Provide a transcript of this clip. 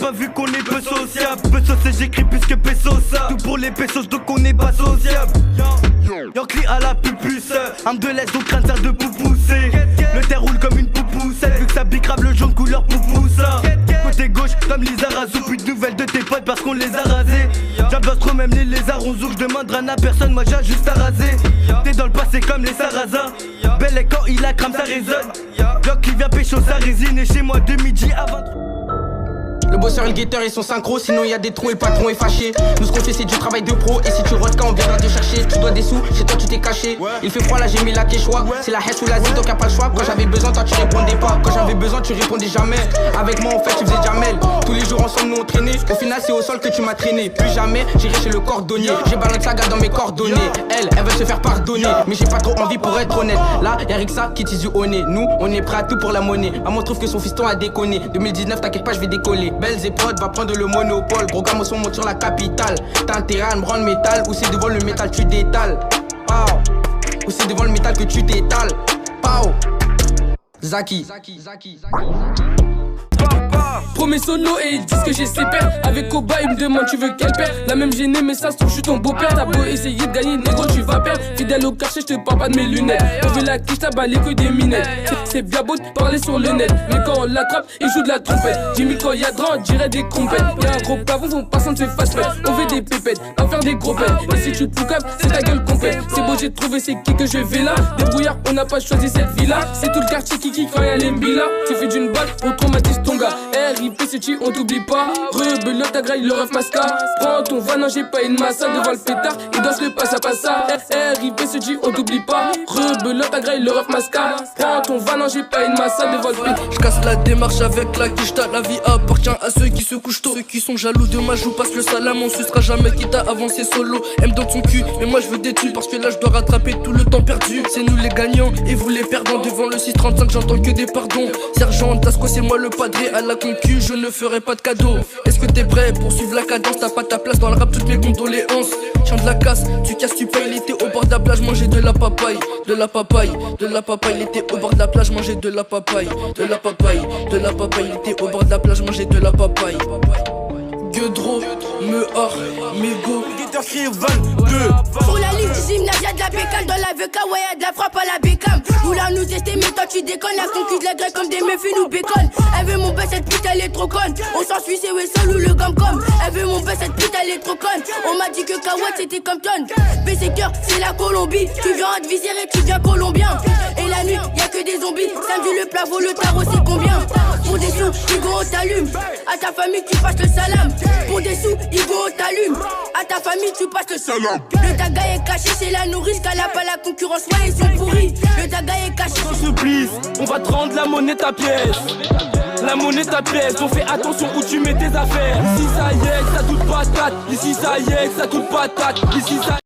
pas vu qu'on est peu sociable. Peu saucé, j'écris plus que pesos. Tout pour les pesos, donc on est pas sociable. Yankee à la pupus, arme de l'Est, donc crâne sert de poupoussé. Le terre roule comme une poupoussette, vu que ça pique grave le jaune couleur poupoussa. Côté gauche, comme Lisa Razou, plus de nouvelles de tes potes parce qu'on les a rasés. J'avance trop même les lézards, on zouk, je demande rien à personne, moi j'ai juste à raser. T'es dans le passé comme les sarrasins. Belle et quand il a crame ça résonne. Bloc qui vient pécho sa résine et chez moi de midi à 23. Le bosseur et le guetteur ils sont synchro, sinon y a des trous et le patron est fâché. Nous ce qu'on fait c'est du travail de pro, et si tu rotes quand on viendra te chercher. Tu dois des sous, chez toi tu t'es caché. Il fait froid là j'ai mis la quechua. C'est la haine ou la zik donc y'a pas le choix. Quand j'avais besoin toi tu répondais pas. Quand j'avais besoin tu répondais jamais. Avec moi en fait tu faisais jamel. Tous les jours ensemble nous on traînait. Au final c'est au sol que tu m'as traîné. Plus jamais j'irai chez le cordonnier. J'ai ballon de saga dans mes coordonnées. Elle veut se faire pardonner, mais j'ai pas trop envie pour être honnête. Là y'a Rixa qui tisse du au nez. Nous on est prêt à tout pour la monnaie. Maman trouve que son fiston a déconné. 2019 t'inquiète pas je vais décoller. Belles et potes va prendre le monopole. Programme au son monte sur la capitale. T'as intérêt à me rendre métal. Ou c'est devant le métal tu détales. Pao. Ou c'est devant le métal que tu t'étales. Pao. Zaki. Promets solo et ils disent que j'ai ses pères. Avec Koba ils me demandent tu veux quel père. La même gênée mais ça se trouve je suis ton beau-père. T'as beau essayer de gagner négro tu vas perdre. Fidèle au quartier je te parle pas de mes lunettes. On veut la quiche t'as les couilles des minettes. C'est bien beau de parler sur le net, mais quand on l'attrape il joue de la trompette. 10 000 quand y'a grand on dirait des compètes. Y'a un gros plafond son passant te fait fast fait. On fait des pépettes, à faire des gros pètes. Et si tu te poucaves c'est ta gueule complète. C'est beau j'ai trouvé c'est qui que je vais là. Débrouillard on n'a pas choisi cette villa. C'est tout le quartier qui quand y'a les mbila. Tu fais d'une balle on traumatise ton gars. RIP c'est on t'oublie pas. Rebelote ta graille le ref masca. Prends ton van non j'ai pas une massa. Devant le pétard il danse le passe à passa. RIP c'est on t'oublie pas. Rebelote ta graille le ref masca. Prends ton van non j'ai pas une massa. Devant le pétard. J'casse la démarche avec la quicheta. La vie appartient à ceux qui se couchent tôt. Ceux qui sont jaloux de ma joue passe le salam. On sucera jamais quitte à avancer solo. Aime dans ton cul mais moi je veux des thunes. Parce que là je dois rattraper tout le temps perdu. C'est nous les gagnants et vous les perdants. Devant le 635 j'entends que des pardons. Sergent Tasco c'est moi le padré. À la concu je ne ferai pas de cadeau. Est-ce que t'es prêt pour suivre la cadence? T'as pas ta place dans le rap, toutes mes condoléances. Chien de la casse, tu casses, tu payes. Il était au bord de la plage, manger de la papaye. De la papaye, de la papaye. Il était au bord de la plage, manger de la papaye. De la papaye, de la papaye. Il était au bord de la plage, manger de la papaye. Gueudreau, Mehar, Mégo. Guetteur crie 22. Sur la liste du gymnase y'a de la bécane. Dans la VK ouais y'a de la frappe à la bécam. Vouloir nous tester mais toi tu déconnes. La conquise de la grève comme des meufs nous béconne. Elle veut mon baisse cette pute elle est trop conne. On s'en suit c'est Wessel ou le Gamcom. Elle veut mon baisse cette pute elle est trop conne. On m'a dit que Kawad c'était comme Ton. B-secteur c'est la Colombie. Tu viens à te viser et tu viens colombien. Et la nuit y'a que des zombies. Samedi le plat vaut le tarot c'est combien? Pour des sous Igo on t'allume. À ta famille tu passes le salam. Pour des sous Igo on t'allume. À ta famille tu passes le salam. Le taga est caché c'est la nourrice. Qu'elle a pas la concurrence ouais ils sont pourris. Le taga est caché. On se plisse, on va te rendre la monnaie ta pièce. La monnaie ta pièce, on fait attention où tu mets tes affaires. Ici ça y est, ça toute patate. Ici ça y est, ça toute patate. Ici ça